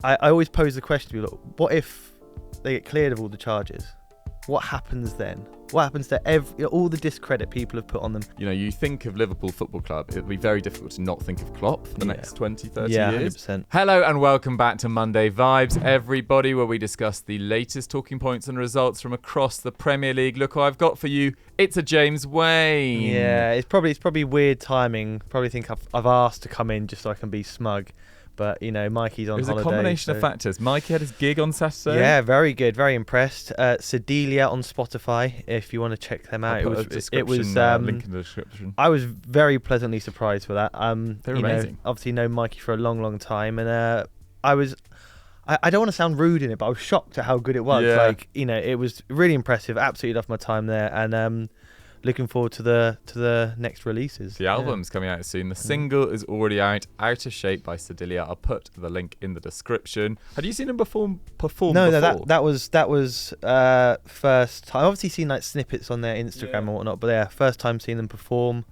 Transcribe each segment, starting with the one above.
I always pose the question to people, what if they get cleared of all the charges? What happens then? What happens to all the discredit people have put on them? You think of Liverpool Football Club, it would be very difficult to not think of Klopp for the next 20, 30 years. 100%. Hello and welcome back to Monday Vibes, everybody, where we discuss the latest talking points and results from across the Premier League. Look who I've got for you. It's a James Waine. Yeah, it's probably weird timing. Probably think I've asked to come in just so I can be smug. But, Mikey's on holiday. It was a combination of factors. Mikey had his gig on Saturday. Yeah, very good. Very impressed. Cedelia on Spotify, if you want to check them out. It was link in the description. I was very pleasantly surprised with that. They're amazing. Obviously know Mikey for a long, long time. And I don't want to sound rude in it, but I was shocked at how good it was. Yeah. It was really impressive. Absolutely loved my time there. And looking forward to the next releases. The album's coming out soon. The single is already out. Out of Shape by Cedelia. I'll put the link in the description. Had you seen him perform before? No, that was first time. I've obviously seen snippets on their Instagram and whatnot, but yeah, first time seeing them perform.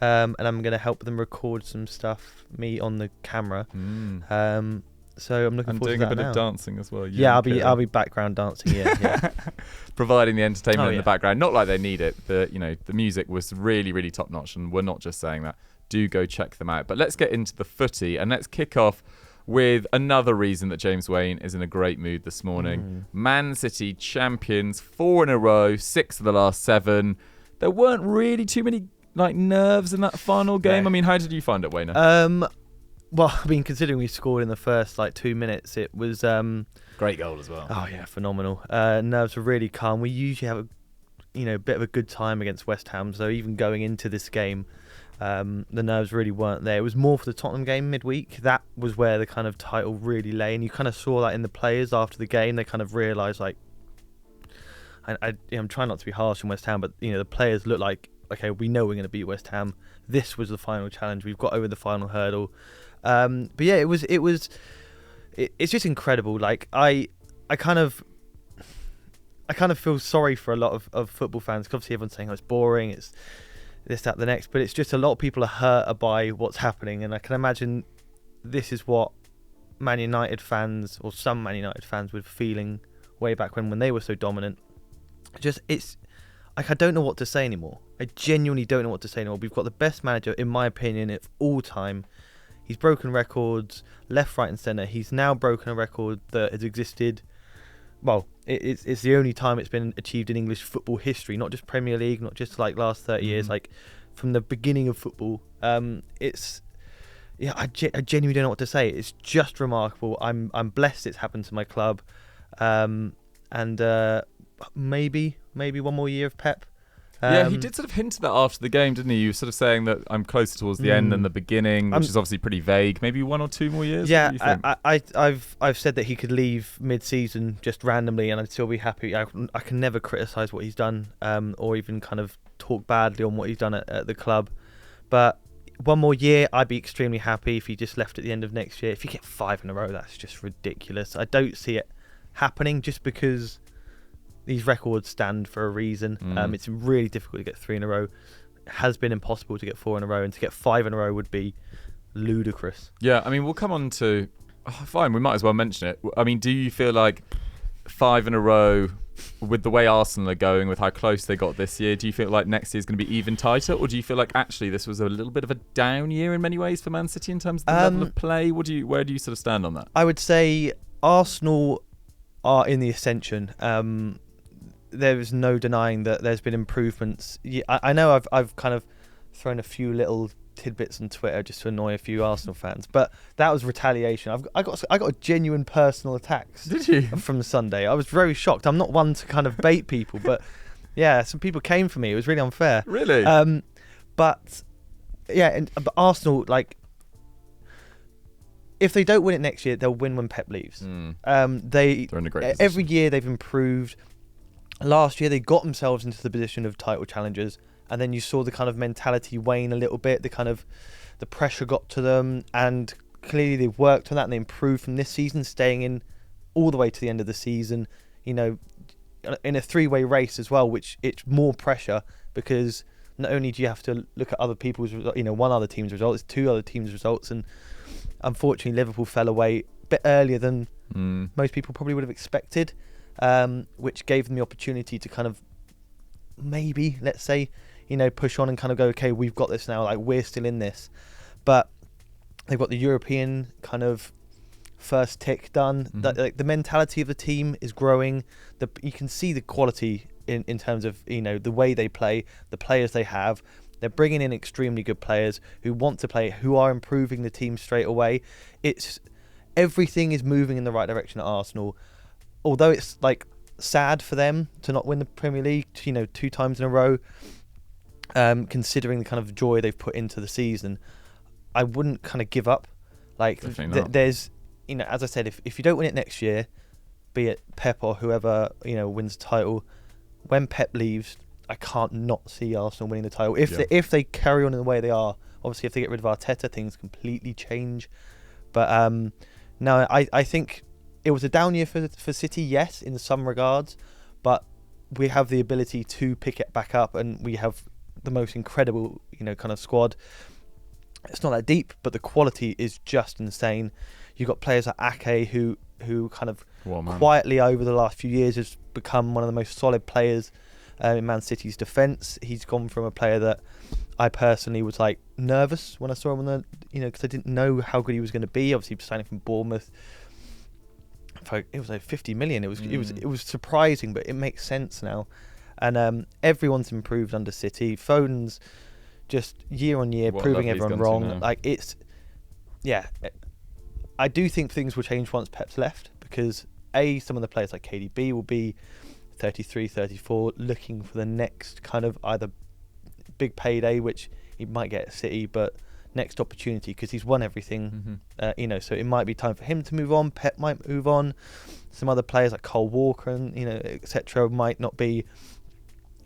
And I'm going to help them record some stuff, me on the camera. So I'm looking forward to that. And doing a bit of dancing as well. I'll be background dancing. Yeah. Providing the entertainment in the background. Not like they need it, but the music was really, really top notch, and we're not just saying that. Do go check them out. But let's get into the footy, and let's kick off with another reason that James Waine is in a great mood this morning. Man City champions, 4 in a row, 6 of the last 7. There weren't really too many nerves in that final game. I mean, how did you find it, Wainer? Well, I mean, considering we scored in the first 2 minutes, it was great goal as well. Oh yeah, phenomenal. Nerves were really calm. We usually have a bit of a good time against West Ham, so even going into this game, the nerves really weren't there. It was more for the Tottenham game midweek. That was where the kind of title really lay, and you kind of saw that in the players after the game. They kind of realised I'm trying not to be harsh on West Ham, but the players look like, okay, we know we're going to beat West Ham. This was the final challenge. We've got over the final hurdle. But yeah, it's just incredible. I kind of feel sorry for a lot of football fans, because obviously everyone's saying, it's boring, it's this, that, the next, but it's just a lot of people are hurt by what's happening, and I can imagine this is what Man United fans, or some Man United fans, were feeling way back when they were so dominant. I don't know what to say anymore. I genuinely don't know what to say anymore. We've got the best manager, in my opinion, of all time. He's broken records left, right and centre. He's now broken a record that has existed. Well, it's the only time it's been achieved in English football history, not just Premier League, not just last 30 years, from the beginning of football. I genuinely don't know what to say. It's just remarkable. I'm blessed it's happened to my club. And maybe one more year of Pep. He did sort of hint at that after the game, didn't he? You were sort of saying that I'm closer towards the end than the beginning, which is obviously pretty vague. Maybe 1 or 2 more years? Yeah, I've said that he could leave mid-season just randomly and I'd still be happy. I can never criticise what he's done, or even kind of talk badly on what he's done at the club. But 1 more year, I'd be extremely happy if he just left at the end of next year. If you get 5 in a row, that's just ridiculous. I don't see it happening, just because these records stand for a reason. It's really difficult to get 3 in a row. It has been impossible to get 4 in a row, and to get 5 in a row would be ludicrous. Yeah, I mean, we'll come on to... fine, we might as well mention it. I mean, do you feel like 5 in a row, with the way Arsenal are going, with how close they got this year, do you feel like next year is going to be even tighter? Or do you feel like actually this was a little bit of a down year in many ways for Man City in terms of the level of play? Where do you sort of stand on that? I would say Arsenal are in the ascension. There is no denying that there's been improvements. I know I've kind of thrown a few little tidbits on Twitter just to annoy a few Arsenal fans, but that was retaliation. I got genuine personal attacks. Did you? From Sunday? I was very shocked. I'm not one to kind of bait people, but yeah, some people came for me. It was really unfair. Really? But yeah, but Arsenal, if they don't win it next year, they'll win when Pep leaves. They're in a great position. Every year they've improved. Last year they got themselves into the position of title challengers, and then you saw the kind of mentality wane a little bit. The pressure got to them, and clearly they've worked on that and they improved from this season, staying in all the way to the end of the season. In a 3-way race as well, which it's more pressure, because not only do you have to look at other people's, one other team's results, 2 other teams' results, and unfortunately Liverpool fell away bit earlier than most people probably would have expected, which gave them the opportunity to kind of maybe, let's say, push on and kind of go, okay, we've got this now, like we're still in this. But they've got the European kind of first tick done. Like the mentality of the team is growing. You can see the quality in terms of the way they play, the players they have. They're bringing in extremely good players who want to play, who are improving the team straight away. Everything is moving in the right direction at Arsenal. Although it's like sad for them to not win the Premier League, 2 times in a row, considering the kind of joy they've put into the season, I wouldn't kind of give up. Like there's, as I said, if you don't win it next year, be it Pep or whoever wins the title, when Pep leaves, I can't not see Arsenal winning the title. If they carry on in the way they are, obviously if they get rid of Arteta, things completely change. But no, I think it was a down year for City, yes, in some regards, but we have the ability to pick it back up, and we have the most incredible, kind of squad. It's not that deep, but the quality is just insane. You've got players like Ake, who kind of quietly over the last few years has become one of the most solid players in Man City's defence. He's gone from a player that I personally was like nervous when I saw him on because I didn't know how good he was going to be. Obviously, signing from Bournemouth, it was like 50 million. It was surprising, but it makes sense now. And everyone's improved under City. Foden's just year on year proving everyone wrong. I do think things will change once Pep's left, because some of the players like KDB will be 33, 34, looking for the next kind of either big payday, which he might get at City, but next opportunity, because he's won everything. So it might be time for him to move on. Pep might move on. Some other players like Cole Walker and etc. might not be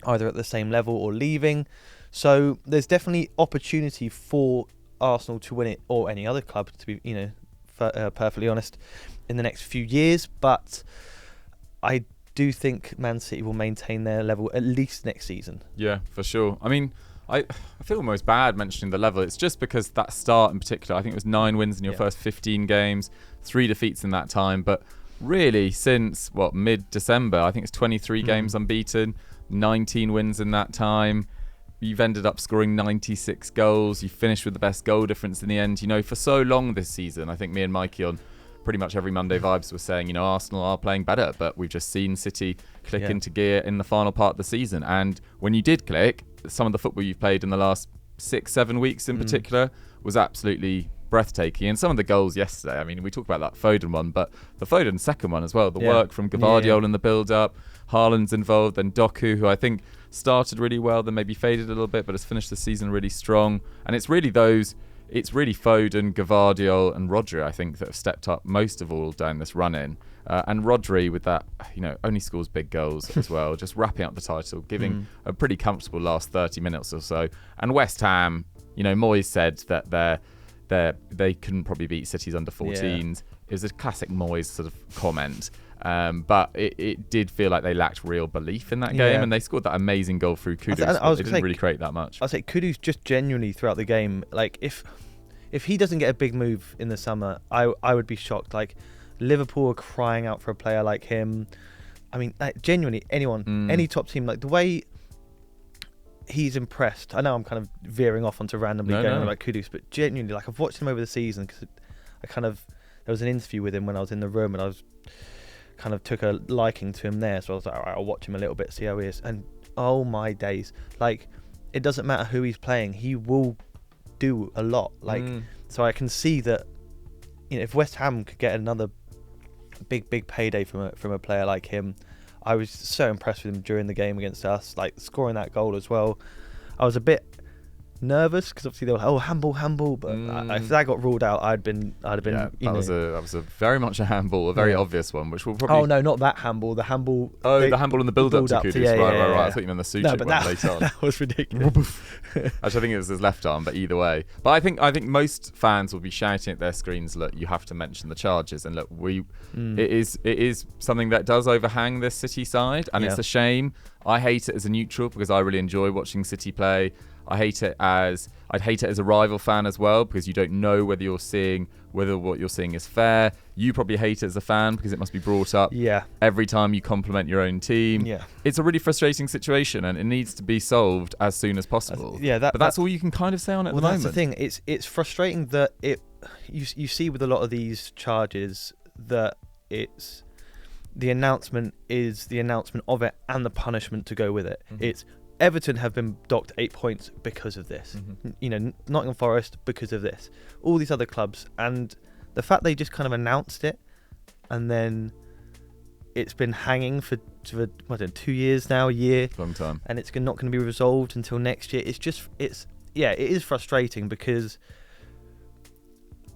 either at the same level or leaving. So there's definitely opportunity for Arsenal to win it, or any other club, to be perfectly honest, in the next few years. But I do think Man City will maintain their level at least next season. Yeah, for sure. I mean, I feel almost bad mentioning the level. It's just because that start in particular, I think it was 9 wins in your first 15 games, 3 defeats in that time. But really, since mid-December, I think it's 23 games unbeaten, 19 wins in that time. You've ended up scoring 96 goals. You finished with the best goal difference in the end. For so long this season, I think me and Mikey on pretty much every Monday Vibes were saying, Arsenal are playing better, but we've just seen City click into gear in the final part of the season. And when you did click, some of the football you've played in the last 6-7 weeks in particular was absolutely breathtaking. And some of the goals yesterday, I mean, we talked about that Foden one, but the Foden second one as well, the work from Guardiola in the build-up, Haaland's involved, then Doku, who I think started really well, then maybe faded a little bit, but has finished the season really strong. And it's really Foden, Gvardiol and Rodri, I think, that have stepped up most of all down this run-in. And Rodri with that, only scores big goals as well, just wrapping up the title, giving a pretty comfortable last 30 minutes or so. And West Ham, Moyes said that they couldn't probably beat City's under 14s. It was a classic Moyes sort of comment. But it did feel like they lacked real belief in that game, and they scored that amazing goal through Kudus. They didn't really create that much. I'd say Kudus just genuinely throughout the game, like if he doesn't get a big move in the summer, I would be shocked. Like Liverpool are crying out for a player like him. I mean, genuinely, anyone, any top team, like the way he's impressed. I know I'm kind of veering off onto randomly going on about Kudus, but genuinely, like I've watched him over the season, because there was an interview with him when I was in the room, and I was kind of took a liking to him there, so I was like, all right, I'll watch him a little bit, see how he is. And oh my days, like it doesn't matter who he's playing, he will do a lot. Like so I can see that if West Ham could get another big payday from a player like him. I was so impressed with him during the game against us, like scoring that goal as well. I was a bit nervous because obviously they were like, handball, but if that got ruled out, I'd have been. That was a very much a handball, a very obvious one, which will probably. Oh no, not that handball. The handball. The handball in the build-up to Kudus. Right. I thought you meant the Suchik one later on. That was ridiculous. Actually, I think it was his left arm, but either way. But I think most fans will be shouting at their screens, look, you have to mention the charges, and look, it is something that does overhang this City side, and it's a shame. I hate it as a neutral because I really enjoy watching City play. I'd hate it as a rival fan as well, because you don't know whether what you're seeing is fair. You probably hate it as a fan because it must be brought up every time you compliment your own team. Yeah. It's a really frustrating situation, and it needs to be solved as soon as possible. But that's all you can kind of say on it at the moment. That's the thing. It's frustrating that you see with a lot of these charges that it's the announcement is the announcement of it and the punishment to go with it. Mm-hmm. It's Everton have been docked 8 points because of this. Mm-hmm. Nottingham Forest because of this. All these other clubs, and the fact they just kind of announced it, and then it's been hanging for 2 years now, a year, long time, and it's not going to be resolved until next year. It is frustrating because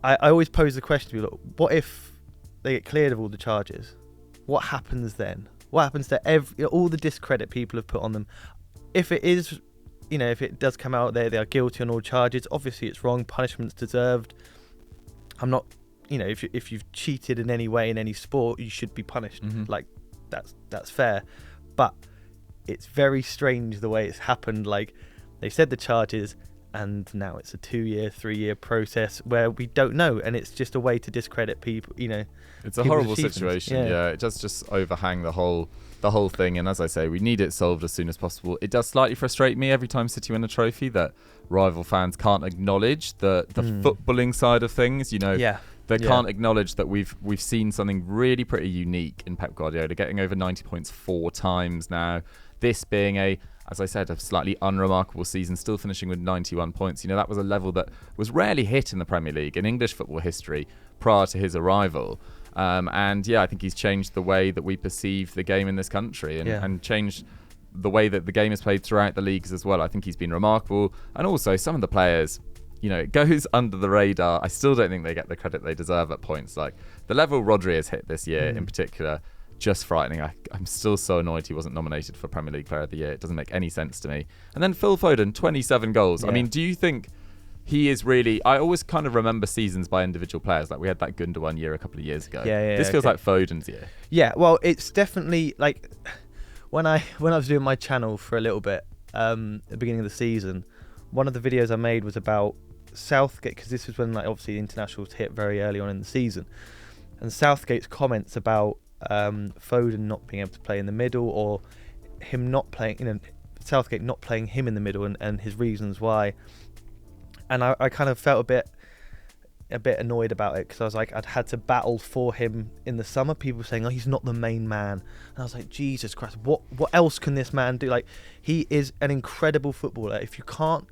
I always pose the question to people: what if they get cleared of all the charges? What happens then? What happens to all the discredit people have put on them? If it is, if it does come out they are guilty on all charges, obviously it's wrong, punishment's deserved. I'm not, if you've cheated in any way in any sport, you should be punished. Mm-hmm. Like, that's fair. But it's very strange the way it's happened. Like, they said the charges, and now it's a 2-year, 3-year process where we don't know, and it's just a way to discredit people. It's a horrible situation. Yeah, it does just overhang the whole thing. And as I say, we need it solved as soon as possible. It does slightly frustrate me every time City win a trophy that rival fans can't acknowledge the footballing side of things. They can't acknowledge that we've seen something really pretty unique in Pep Guardiola, getting over 90 points 4 times now. This being as I said, a slightly unremarkable season, still finishing with 91 points. That was a level that was rarely hit in the Premier League in English football history prior to his arrival. I think he's changed the way that we perceive the game in this country and changed the way that the game is played throughout the leagues as well. I think he's been remarkable. And also some of the players, it goes under the radar. I still don't think they get the credit they deserve at points. Like the level Rodri has hit this year in particular, just frightening. I'm still so annoyed he wasn't nominated for Premier League Player of the Year. It doesn't make any sense to me. And then Phil Foden, 27 goals. Yeah. I mean, do you think he is really... I always kind of remember seasons by individual players. Like we had that Gundogan year a couple of years ago. This feels like Foden's year. Yeah, well, it's definitely like when I was doing my channel for a little bit at the beginning of the season, one of the videos I made was about Southgate, because this was when obviously the internationals hit very early on in the season, and Southgate's comments about Foden not being able to play in the middle, or him not playing, Southgate not playing him in the middle, and his reasons why. And I kind of felt a bit annoyed about it, because I was like, I'd had to battle for him in the summer. People saying, oh, he's not the main man. And I was like, Jesus Christ, what else can this man do? Like, he is an incredible footballer. If you can't,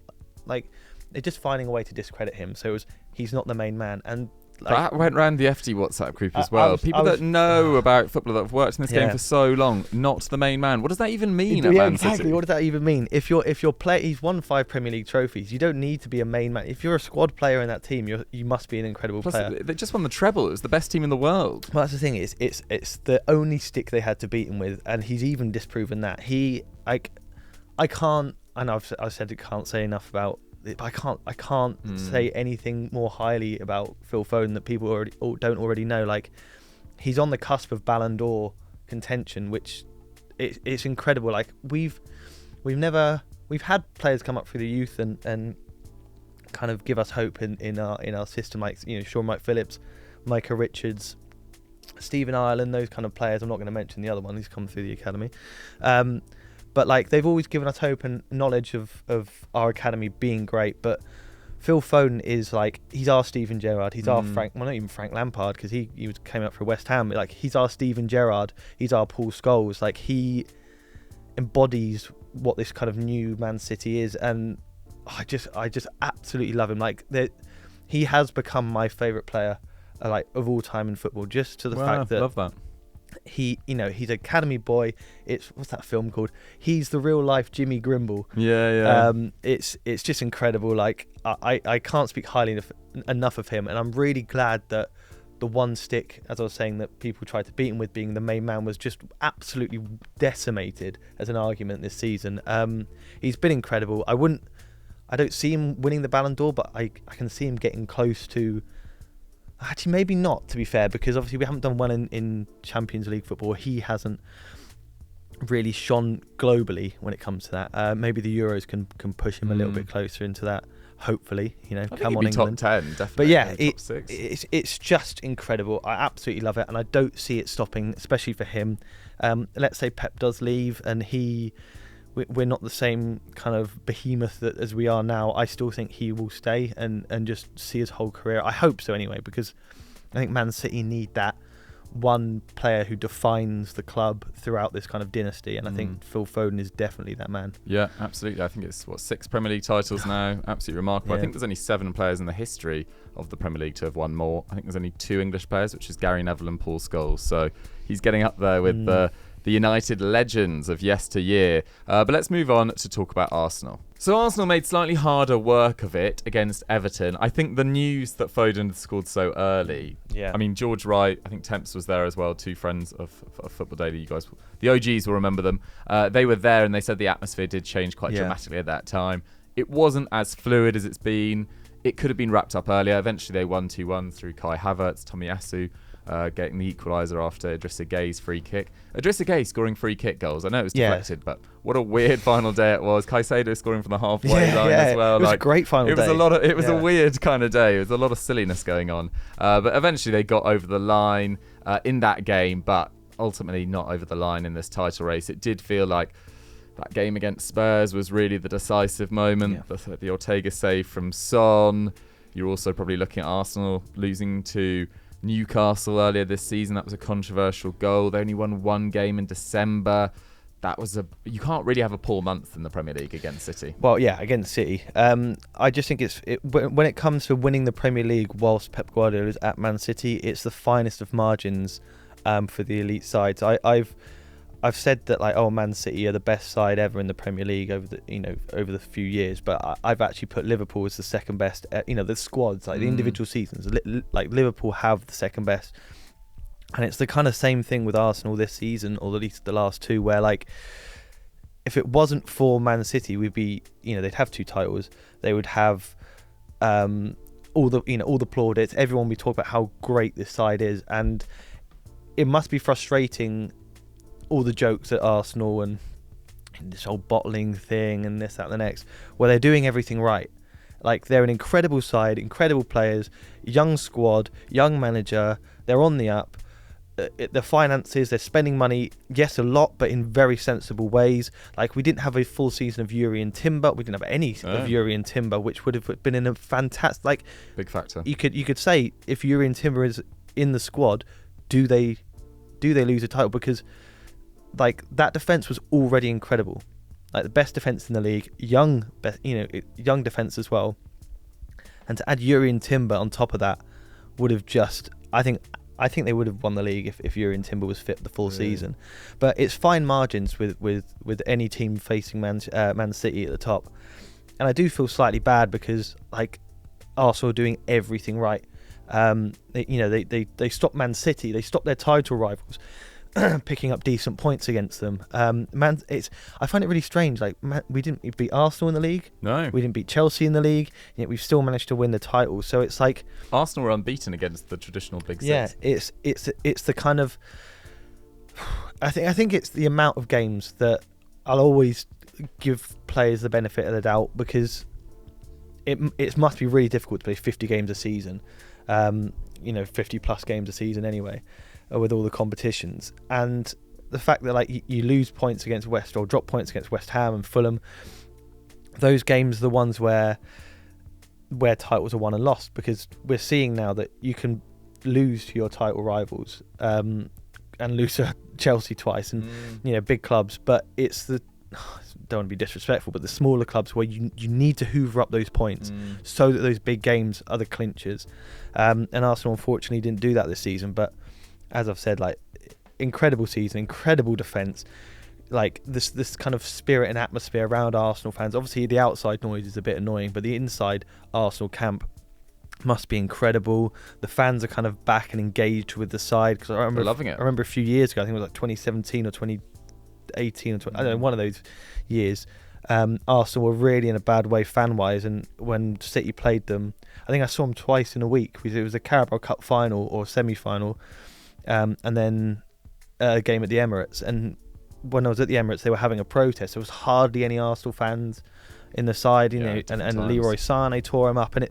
they're just finding a way to discredit him. So he's not the main man. And that went around the FD WhatsApp group as well. People that know about football, that have worked in this game for so long, not the main man. What does that even mean at Man exactly. City? What does that even mean? If you're player, he's won 5 Premier League trophies. You don't need to be a main man. If you're a squad player in that team, you must be an incredible player. They just won the treble. It was the best team in the world. Well, that's the thing. It's the only stick they had to beat him with, and he's even disproven that. I can't. I know I've said it, can't say enough about. I can't say anything more highly about Phil Foden that people don't already know. Like, he's on the cusp of Ballon d'Or contention, which it's incredible. Like we've had players come up through the youth and kind of give us hope in our system, like Sean Mike Phillips, Micah Richards, Stephen Ireland, those kind of players. I'm not going to mention the other one who's come through the academy. But they've always given us hope and knowledge of our academy being great. But Phil Foden is he's our Steven Gerrard. He's our not even Frank Lampard, because he came up for West Ham. But he's our Steven Gerrard. He's our Paul Scholes. He embodies what this kind of new Man City is, and I just absolutely love him. He has become my favourite player of all time in football, just to the fact that love that. He's an academy boy. What's that film called? He's the real life Jimmy Grimble. Yeah. It's just incredible. I can't speak highly enough of him, and I'm really glad that the one stick, as I was saying, that people tried to beat him with, being the main man, was just absolutely decimated as an argument this season. He's been incredible. I don't see him winning the Ballon d'Or, but I can see him getting close to. Actually, maybe not, to be fair, because obviously we haven't done well in Champions League football. He hasn't. really shone globally when it comes to that. Maybe the Euros can push him a little bit closer into that. Hopefully, I come think on, he'd be England. top 10, definitely. But yeah, top 6. it's just incredible. I absolutely love it, and I don't see it stopping, especially for him. Let's say Pep does leave, and we're not the same kind of behemoth as we are now. I still think he will stay and just see his whole career. I hope so anyway, because I think Man City need that one player who defines the club throughout this kind of dynasty, and I think Phil Foden is definitely that man. Yeah, absolutely. I think it's 6 Premier League titles now. Absolutely remarkable. Yeah. I think there's only 7 players in the history of the Premier League to have won more. I think there's only 2 English players, which is Gary Neville and Paul Scholes. So he's getting up there with the United legends of yesteryear. But let's move on to talk about Arsenal. So Arsenal made slightly harder work of it against Everton. I think the news that Foden had scored so early. Yeah. I mean, George Wright, I think Temps was there as well, 2 friends of Football Daily. You guys, the OGs will remember them. They were there, and they said the atmosphere did change quite dramatically at that time. It wasn't as fluid as it's been. It could have been wrapped up earlier. Eventually, they won 2-1 through Kai Havertz, Tomiyasu. Getting the equaliser after Idrissa Gueye's free kick. Idrissa Gueye scoring free kick goals. I know it was deflected, but what a weird final day it was. Caicedo scoring from the halfway line as well. It was a great final day. It was a weird kind of day. It was a lot of silliness going on. But eventually they got over the line in that game, but ultimately not over the line in this title race. It did feel like that game against Spurs was really the decisive moment. Yeah. The Ortega save from Son. You're also probably looking at Arsenal losing to Newcastle earlier this season. That was a controversial goal. They only won 1 game in December. You can't really have a poor month in the Premier League against City. Well, yeah, against City. I just think when it comes to winning the Premier League whilst Pep Guardiola is at Man City, it's the finest of margins for the elite sides. I've said that Man City are the best side ever in the Premier League over the few years, but I've actually put Liverpool as the second best. The squads, the individual seasons, Liverpool have the second best, and it's the kind of same thing with Arsenal this season, or at least the last 2, where if it wasn't for Man City, we'd be they'd have 2 titles. They would have all the plaudits. Everyone would talk about how great this side is, and it must be frustrating. All the jokes at Arsenal and this whole bottling thing and this, that, and the next, where they're doing everything right. They're an incredible side, incredible players, young squad, young manager. They're on the up. The finances, they're spending money, yes, a lot, but in very sensible ways. We didn't have a full season of Yuri and Timber. We didn't have any of Yuri and Timber, which would have been in a fantastic. Big factor. You could say if Yuri and Timber is in the squad, do they lose a title? Because that defense was already incredible, the best defense in the league, young defense as well, and to add Yuri and Timber on top of that would have just, I think they would have won the league if Yuri and Timber was fit the full season. But it's fine margins with any team facing Man City at the top, and I do feel slightly bad because Arsenal are doing everything right. They stopped Man City, they stopped their title rivals picking up decent points against them. I find it really strange. We didn't beat Arsenal in the league. No, we didn't beat Chelsea in the league. Yet we've still managed to win the title. So it's Arsenal were unbeaten against the traditional big six. Yeah, it's the kind of. I think it's the amount of games that I'll always give players the benefit of the doubt, because it must be really difficult to play 50 games a season. 50 plus games a season anyway, with all the competitions, and the fact that you lose points against drop points against West Ham and Fulham, those games are the ones where titles are won and lost, because we're seeing now that you can lose to your title rivals and lose to Chelsea twice and big clubs, but it's the don't want to be disrespectful, but the smaller clubs where you need to hoover up those points so that those big games are the clinchers, and Arsenal unfortunately didn't do that this season. But as I've said, incredible season, incredible defence, this kind of spirit and atmosphere around Arsenal fans. Obviously the outside noise is a bit annoying, but the inside Arsenal camp must be incredible. The fans are kind of back and engaged with the side, because I remember loving it. I remember a few years ago, I think it was 2017 or 2018 or 20, I don't know, one of those years, Arsenal were really in a bad way fan-wise, and when City played them, I think I saw them twice in a week. It was a Carabao Cup final or semi-final, and then a game at the Emirates, and when I was at the Emirates, they were having a protest. There was hardly any Arsenal fans in the side, and Leroy Sané tore him up, and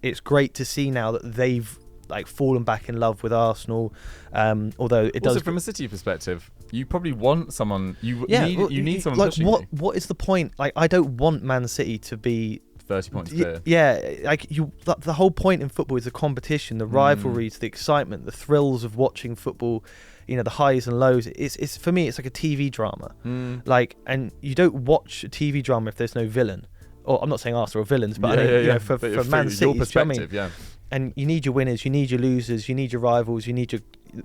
it's great to see now that they've like fallen back in love with Arsenal. Although it does. Also, from a City perspective, you probably want someone. You need someone like pushing what? What is the point? Like, I don't want Man City to be 30 points clear. Yeah, like the whole point in football is the competition, the rivalries, the excitement, the thrills of watching football. The highs and lows. It's for me, it's like a TV drama. Like, and you don't watch a TV drama if there's no villain. Or I'm not saying Arsenal are villains, but for Man City, your perspective, And you need your winners, you need your losers, you need your rivals, you need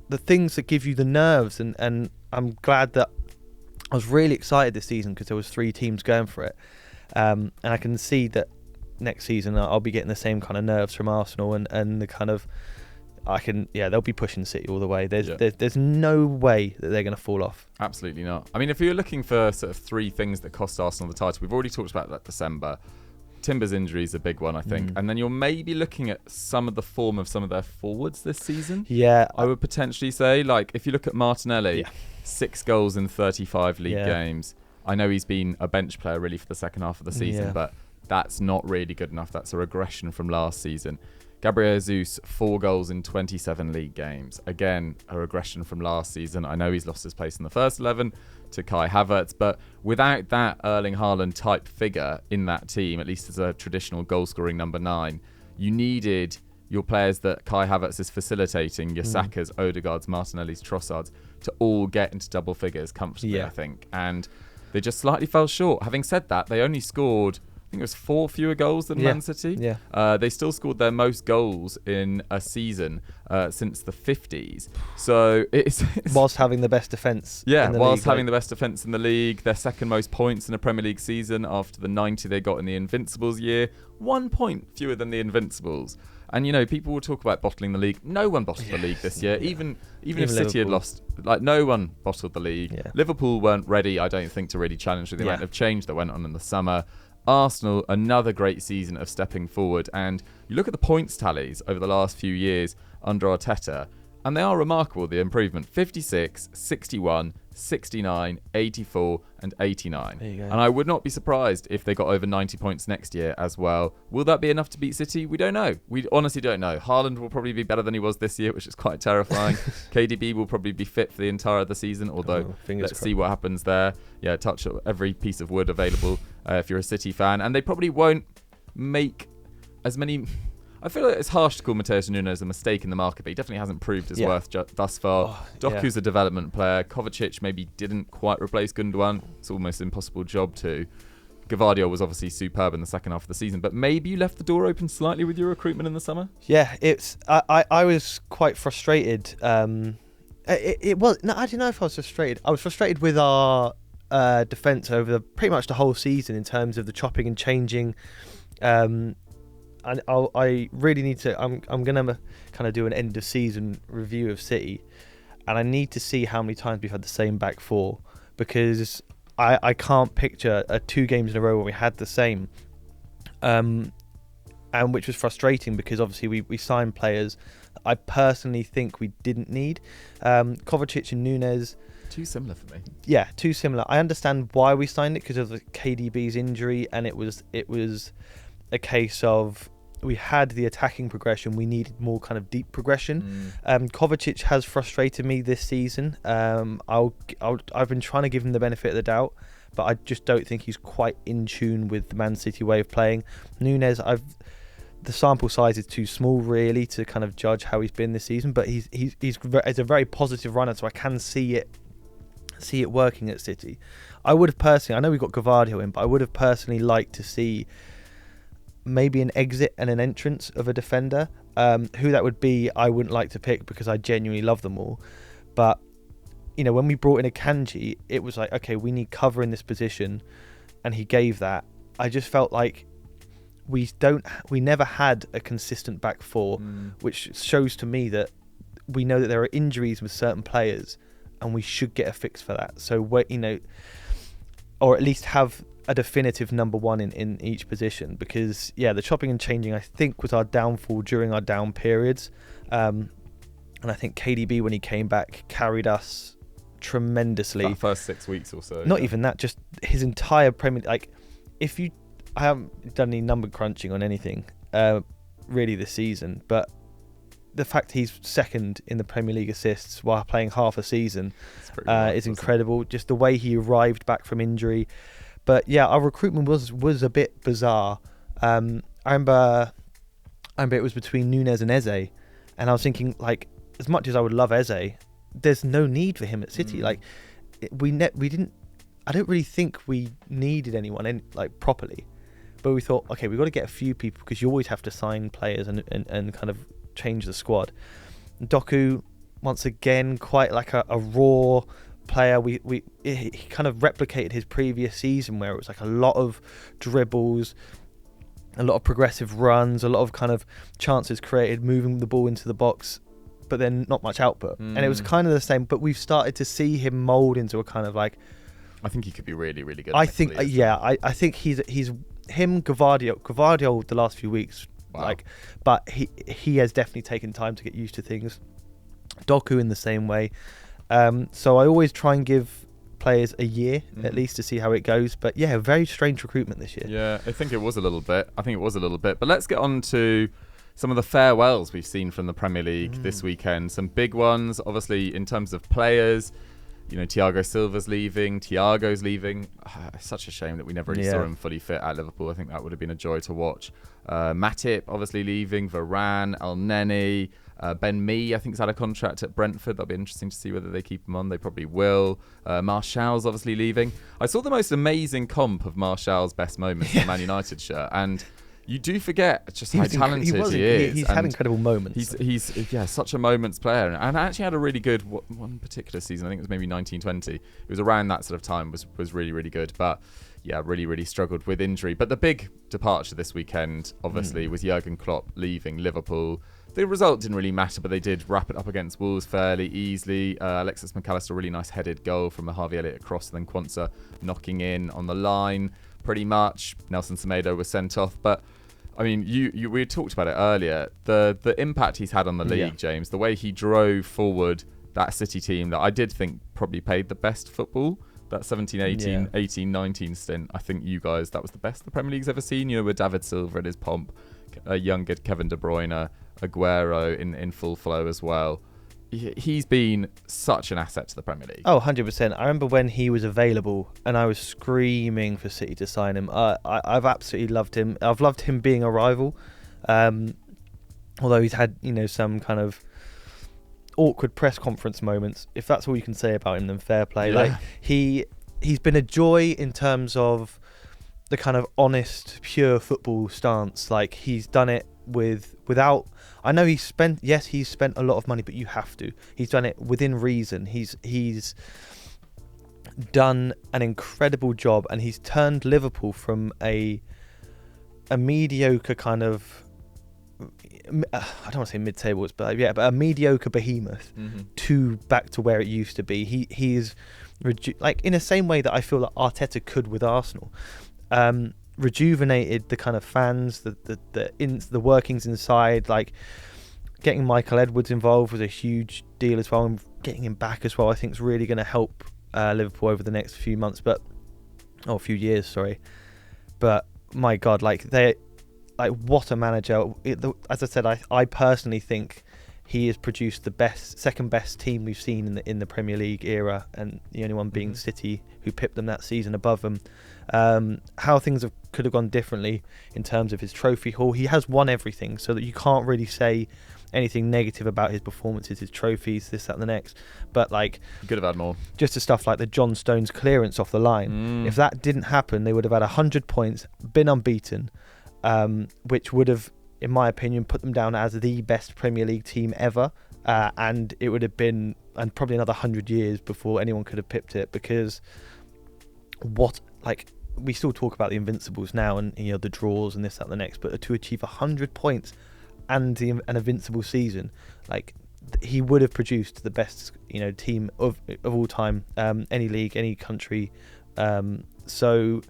the things that give you the nerves. And I'm glad that I was really excited this season because there was 3 teams going for it. And I can see that next season I'll be getting the same kind of nerves from Arsenal and the kind of they'll be pushing City all the way. There's no way that they're going to fall off. Absolutely not. I mean, if you're looking for sort of 3 things that cost Arsenal the title, we've already talked about that December. Timber's injury is a big one, I think. And then you're maybe looking at some of the form of some of their forwards this season. Yeah. I would potentially say, like, if you look at Martinelli, 6 goals in 35 league games. I know he's been a bench player really for the second half of the season, but that's not really good enough. That's a regression from last season. Gabriel Jesus, 4 goals in 27 league games. Again, a regression from last season. I know he's lost his place in the first 11 to Kai Havertz, but without that Erling Haaland type figure in that team, at least as a traditional goal-scoring number 9, you needed your players that Kai Havertz is facilitating, your Sakas, Odegaards, Martinellis, Trossards, to all get into double figures comfortably, I think. And they just slightly fell short. Having said that, they only scored, I think it was 4 fewer goals than Man City. They still scored their most goals in a season since the 50s. So it's whilst having the best defence. Whilst having the best defence in the league. Their second most points in a Premier League season after the 90 they got in the Invincibles year. 1 point fewer than the Invincibles. And, people will talk about bottling the league. No one bottled the league this year. Even if City had lost, like, no one bottled the league. Liverpool weren't ready, I don't think, to really challenge with the amount of change that went on in the summer. Arsenal, another great season of stepping forward. And you look at the points tallies over the last few years under Arteta, and they are remarkable, the improvement. 56, 61, 69, 84 and 89. There you go. And I would not be surprised if they got over 90 points next year as well. Will that be enough to beat City? We don't know. We honestly don't know. Haaland will probably be better than he was this year, which is quite terrifying. KDB will probably be fit for the entire of the season, although let's see what happens there. Yeah, touch every piece of wood available if you're a City fan. And they probably won't make as many... I feel like it's harsh to call Matheus Nunes a mistake in the market, but he definitely hasn't proved his worth thus far. Doku's a development player. Kovacic maybe didn't quite replace Gundogan. It's almost an impossible job to. Gvardiol was obviously superb in the second half of the season, but maybe you left the door open slightly with your recruitment in the summer? Yeah, I was quite frustrated. It was... No, I don't know if I was frustrated. I was frustrated with our defence over pretty much the whole season in terms of the chopping and changing. And I really need to... I'm going to kind of do an end of season review of City, and I need to see how many times we've had the same back four, because I can't picture 2 games in a row where we had the same, and which was frustrating because obviously we signed players I personally think we didn't need. Kovacic and Nunes... Too similar for me. Yeah, too similar. I understand why we signed it because of the KDB's injury, and it was a case of we had the attacking progression, we needed more kind of deep progression. Kovacic has frustrated me this season. I've been trying to give him the benefit of the doubt, but I just don't think he's quite in tune with the Man City way of playing. Nunes, the sample size is too small really to kind of judge how he's been this season, but he's a very positive runner, so I can see it working at City. I would have personally, I know we've got Gvardiol in, but I would have personally liked to see maybe an exit and an entrance of a defender. Who that would be, I wouldn't like to pick because I genuinely love them all. But, when we brought in a Kanji, it was like, okay, we need cover in this position, and he gave that. I just felt like we never had a consistent back four, which shows to me that we know that there are injuries with certain players, and we should get a fix for that. So, or at least have a definitive number one in each position, because the chopping and changing I think was our downfall during our down periods, and I think KDB when he came back carried us tremendously. That first 6 weeks or so. Not even that, just his entire Premier. Like, I haven't done any number crunching on anything really this season, but the fact he's second in the Premier League assists while playing half a season is incredible. Just the way he arrived back from injury. But yeah, our recruitment was a bit bizarre. I remember it was between Nunes and Eze, and I was thinking, like, as much as I would love Eze, there's no need for him at City. Like, we didn't. I don't really think we needed anyone properly, but we thought, okay, we've got to get a few people because you always have to sign players and kind of change the squad. Doku, once again, quite like a raw player. He kind of replicated his previous season where it was like a lot of dribbles, a lot of progressive runs, a lot of kind of chances created, moving the ball into the box, but then not much output. And it was kind of the same, but we've started to see him mould into a kind of like... I think he could be really, really good. I think he's him, Gvardiol the last few weeks. Wow. But he has definitely taken time to get used to things. Doku in the same way. So I always try and give players a year at least to see how it goes. But yeah, very strange recruitment this year. Yeah, I think it was a little bit. But let's get on to some of the farewells we've seen from the Premier League this weekend. Some big ones, obviously, in terms of players. You know, Thiago Silva's leaving, Thiago's leaving. It's such a shame that we never really saw him fully fit at Liverpool. I think that would have been a joy to watch. Matip obviously leaving, Varane, El Neni, Ben Mee I think has had a contract at Brentford. That'll be interesting to see whether they keep him on. They probably will. Martial's obviously leaving. I saw the most amazing comp of Martial's best moments in the Man United shirt, and you do forget just how talented he is. He's had incredible moments. He's such a moments player, and actually had a really good one particular season. I think it was maybe 1920. It was around that sort of time. Was really, really good, but yeah, really, really struggled with injury. But the big departure this weekend, obviously, was Jurgen Klopp leaving Liverpool. The result didn't really matter, but they did wrap it up against Wolves fairly easily. Alexis McAllister, really nice headed goal from a Harvey Elliott cross, and then Quansah knocking in on the line. Pretty much, Nelson Semedo was sent off, but I mean, we talked about it earlier. The impact he's had on the league, James, the way he drove forward that City team that I did think probably played the best football. That 18-19 stint, I think that was the best the Premier League's ever seen. You know, with David Silva at his pomp, a younger Kevin De Bruyne, Aguero in full flow as well. He's been such an asset to the Premier League. Oh, 100%. I remember when he was available and I was screaming for City to sign him. I've absolutely loved him. I've loved him being a rival. Although he's had, some kind of awkward press conference moments. If that's all you can say about him, then fair play. Yeah. Like he's been a joy in terms of the kind of honest, pure football stance. Like, he's done it without... I know he's spent a lot of money, but you have to. He's done it within reason. He's done an incredible job, and he's turned Liverpool from a mediocre kind of... I don't want to say mid-table, but a mediocre behemoth to back to where it used to be. He's in the same way that I feel that Arteta could with Arsenal. Rejuvenated the kind of fans, the workings inside. Like, getting Michael Edwards involved was a huge deal as well, and getting him back as well, I think, is really going to help Liverpool over the next few few years. Sorry, but my God, what a manager! As I said, I personally think he has produced the second best team we've seen in the Premier League era, and the only one being City, who pipped them that season above them. How things could have gone differently in terms of his trophy haul. He has won everything, so that you can't really say anything negative about his performances, his trophies, this, that, and the next. But could have had more. Just the stuff like the John Stones clearance off the line. If that didn't happen, they would have had 100 points, been unbeaten, which would have, in my opinion, put them down as the best Premier League team ever. And it would have been, and probably another 100 years before anyone could have pipped it, because we still talk about the Invincibles now, and the draws and this, that, and the next, but to achieve 100 points and an invincible season, he would have produced the best team of all time, any league, any country. So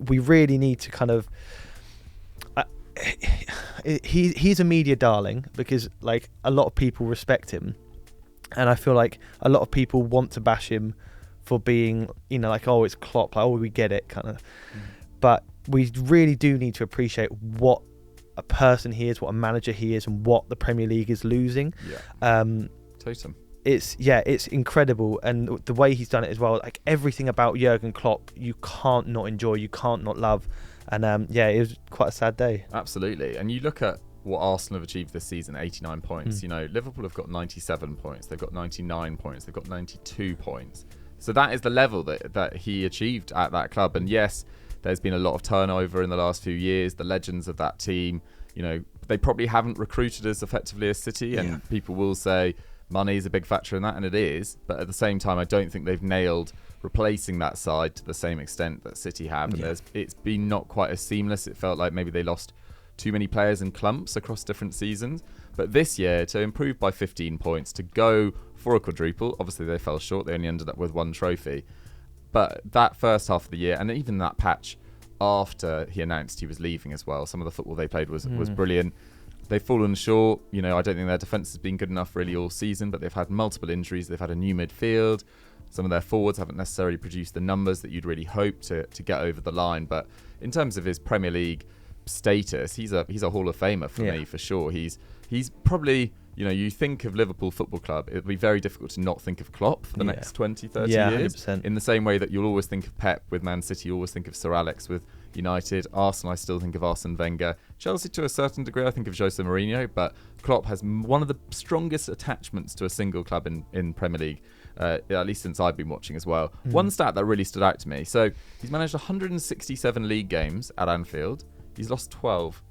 we really need to kind of he's a media darling, because a lot of people respect him, And I feel like a lot of people want to bash him for being, like, oh, it's Klopp, like, oh, we get it, kind of. But we really do need to appreciate what a person he is, what a manager he is, and what the Premier League is losing. Totem. It's incredible, and the way he's done it as well. Like, everything about Jurgen Klopp, you can't not enjoy, you can't not love, and it was quite a sad day. Absolutely. And you look at what Arsenal have achieved this season, 89 points. Liverpool have got 97 points, they've got 99 points, they've got 92 points. So that is the level that he achieved at that club. And yes, there's been a lot of turnover in the last few years. The legends of that team, they probably haven't recruited as effectively as City, and people will say money is a big factor in that, and it is. But at the same time, I don't think they've nailed replacing that side to the same extent that City have. And it's been not quite as seamless. It felt like maybe they lost too many players in clumps across different seasons. But this year, to improve by 15 points, to go for a quadruple, obviously they fell short. They only ended up with one trophy. But that first half of the year, and even that patch after he announced he was leaving as well, some of the football they played was brilliant. They've fallen short. I don't think their defence has been good enough really all season, but they've had multiple injuries. They've had a new midfield. Some of their forwards haven't necessarily produced the numbers that you'd really hope to get over the line. But in terms of his Premier League status, he's a Hall of Famer for me, for sure. He's probably, you think of Liverpool Football Club, it'd be very difficult to not think of Klopp for the next 20, 30 years. 100%. In the same way that you'll always think of Pep with Man City, you always think of Sir Alex with United. Arsenal, I still think of Arsene Wenger. Chelsea, to a certain degree, I think of Jose Mourinho. But Klopp has one of the strongest attachments to a single club in Premier League, at least since I've been watching as well. One stat that really stood out to me. So he's managed 167 league games at Anfield. He's lost 12.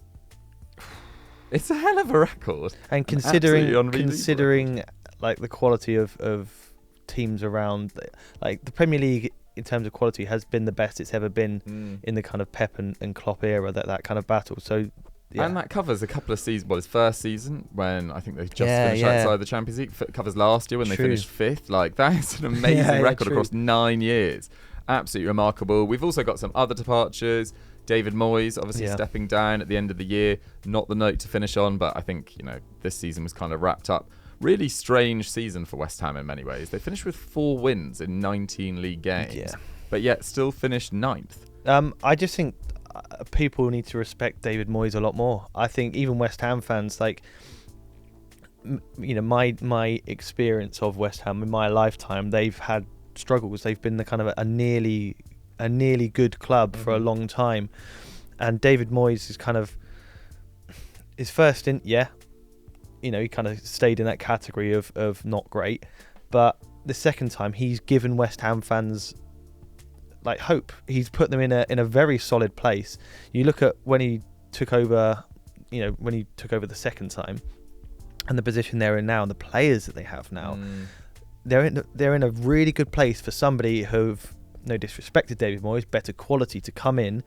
It's a hell of a record. And considering like the quality of teams around, like the Premier League in terms of quality has been the best it's ever been in the kind of Pep and Klopp era, that kind of battle. So and that covers a couple of seasons. Well, his first season when I think they just finished outside the Champions League. Covers last year when they finished 5th. Like, that is an amazing record across 9 years. Absolutely remarkable. We've also got some other departures. David Moyes obviously stepping down at the end of the year. Not the note to finish on, but I think this season was kind of wrapped up. Really strange season for West Ham in many ways. They finished with 4 wins in 19 league games, but yet still finished 9th. I just think people need to respect David Moyes a lot more. I think even West Ham fans, like, my experience of West Ham in my lifetime, they've had struggles. They've been the kind of a nearly good club for a long time, and David Moyes is kind of his first stint. He kind of stayed in that category of not great, but the second time he's given West Ham fans like hope. He's put them in a very solid place. You look at when he took over, the second time, and the position they're in now, and the players that they have now, they're in a really good place for somebody who've, no disrespect to David Moyes, better quality to come in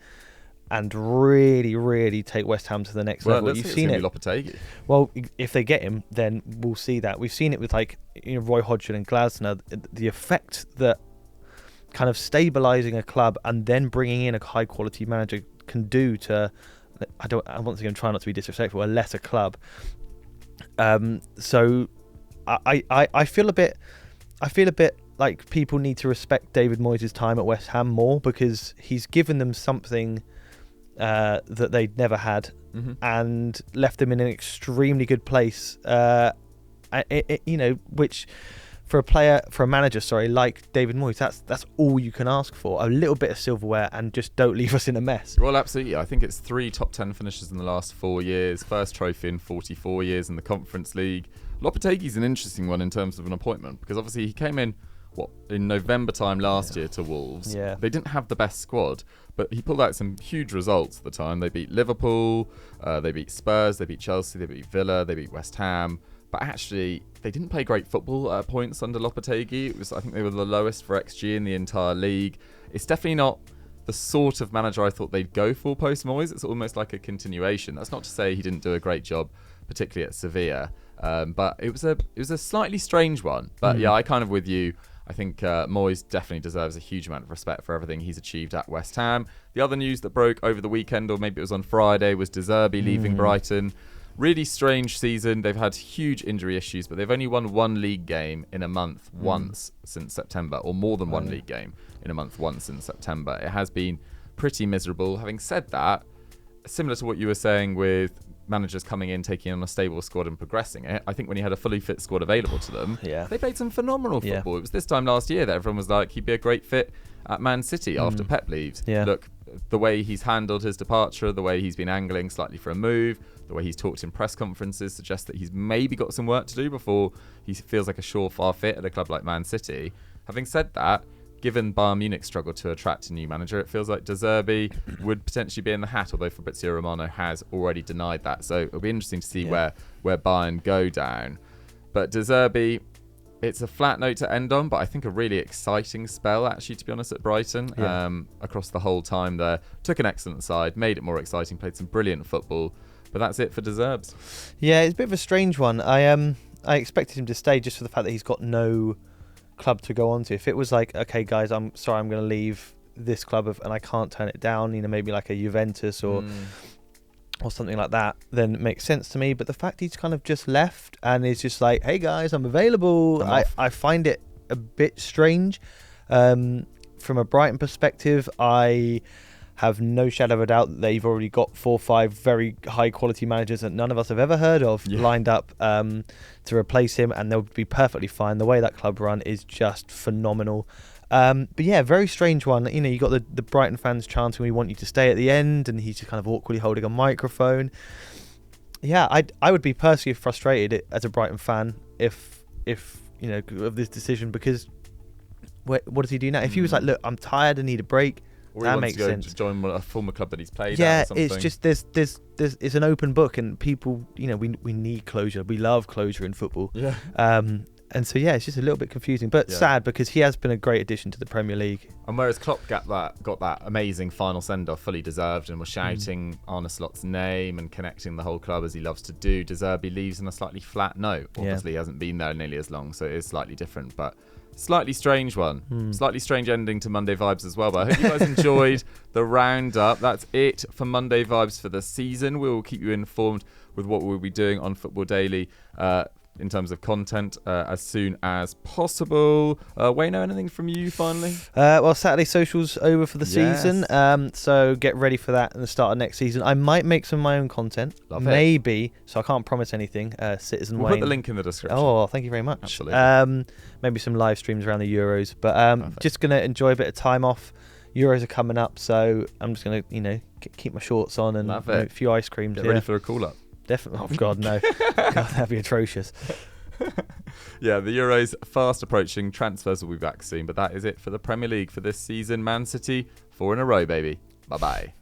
and really, really take West Ham to the next level. You've seen it. Lopetegui. Well, if they get him, then we'll see that. We've seen it with Roy Hodgson and Glasner. The effect that kind of stabilising a club and then bringing in a high quality manager can do to, once again, try not to be disrespectful, a lesser club. So I feel a bit like people need to respect David Moyes' time at West Ham more, because he's given them something that they'd never had, and left them in an extremely good place. Which for a manager, like David Moyes, that's all you can ask for. A little bit of silverware, and just don't leave us in a mess. Well, absolutely. I think it's 3 top 10 finishes in the last 4 years. First trophy in 44 years in the Conference League. Lopetegui's an interesting one in terms of an appointment, because obviously he came in in November time last year to Wolves. Yeah. They didn't have the best squad, but he pulled out some huge results at the time. They beat Liverpool, they beat Spurs, they beat Chelsea, they beat Villa, they beat West Ham. But actually, they didn't play great football at points under Lopetegui. I think they were the lowest for XG in the entire league. It's definitely not the sort of manager I thought they'd go for post Moyes. It's almost like a continuation. That's not to say he didn't do a great job, particularly at Sevilla. But it was a slightly strange one. But I kind of with you. I think Moyes definitely deserves a huge amount of respect for everything he's achieved at West Ham. The other news that broke over the weekend, or maybe it was on Friday, was Zerbi leaving Brighton. Really strange season. They've had huge injury issues, but they've only won one league game in a month once since September, or more than one league game in a month once since September. It has been pretty miserable. Having said that, similar to what you were saying with managers coming in, taking on a stable squad and progressing it, I think when he had a fully fit squad available to them, they played some phenomenal football. It was this time last year that everyone was like, he'd be a great fit at Man City after Pep leaves. Look, the way he's handled his departure, the way he's been angling slightly for a move, the way he's talked in press conferences suggests that he's maybe got some work to do before he feels like a surefire fit at a club like Man City. Having said that, given Bayern Munich struggled to attract a new manager, it feels like De Zerbi would potentially be in the hat, although Fabrizio Romano has already denied that. So it'll be interesting to see where Bayern go down. But De Zerbi, it's a flat note to end on, but I think a really exciting spell, actually, to be honest, at Brighton. Across the whole time there. Took an excellent side, made it more exciting, played some brilliant football. But that's it for De Zerbs. Yeah, it's a bit of a strange one. I expected him to stay just for the fact that he's got no club to go on to. If it was like, okay, guys, I'm sorry, I'm going to leave this club and I can't turn it down, maybe like a Juventus or something like that, then it makes sense to me. But the fact he's kind of just left and is just like, hey guys, I'm available, I find it a bit strange. From a Brighton perspective, I have no shadow of a doubt that they've already got 4 or 5 very high quality managers that none of us have ever heard of lined up to replace him, and they'll be perfectly fine. The way that club run is just phenomenal. But yeah, very strange one. You got the Brighton fans chanting, "We want you to stay" at the end, and he's just kind of awkwardly holding a microphone. Yeah, I would be personally frustrated as a Brighton fan if of this decision, because what does he do now? If he was like, look, I'm tired, I need a break, or that makes sense. To join a former club that he's played at or something. It's just there's it's an open book, and people, we need closure. We love closure in football. And so it's just a little bit confusing, but sad, because he has been a great addition to the Premier League. And whereas Klopp got that amazing final send-off, fully deserved, and was shouting Arne Slot's name and connecting the whole club as he loves to do, De Zerbi leaves on a slightly flat note. Obviously, he hasn't been there nearly as long, so it is slightly different, but slightly strange one. Slightly strange ending to Monday Vibes as well, but I hope you guys enjoyed the roundup. That's it for Monday Vibes for the season. We will keep you informed with what we'll be doing on Football Daily in terms of content as soon as possible. Waine, anything from you finally? Well, Saturday Social's over for the season, so get ready for that in the start of next season. I might make some of my own content, maybe, so I can't promise anything. Citizen We'll Waine. Put the link in the description. Oh, thank you very much. Absolutely. Maybe some live streams around the Euros, but just going to enjoy a bit of time off. Euros are coming up, so I'm just going to, keep my shorts on and a few ice creams. Get ready for a call-up. Definitely. Oh, God, no. God, that'd be atrocious. Yeah, the Euros fast approaching. Transfers will be back soon, but that is it for the Premier League for this season. Man City, 4 in a row, baby. Bye-bye.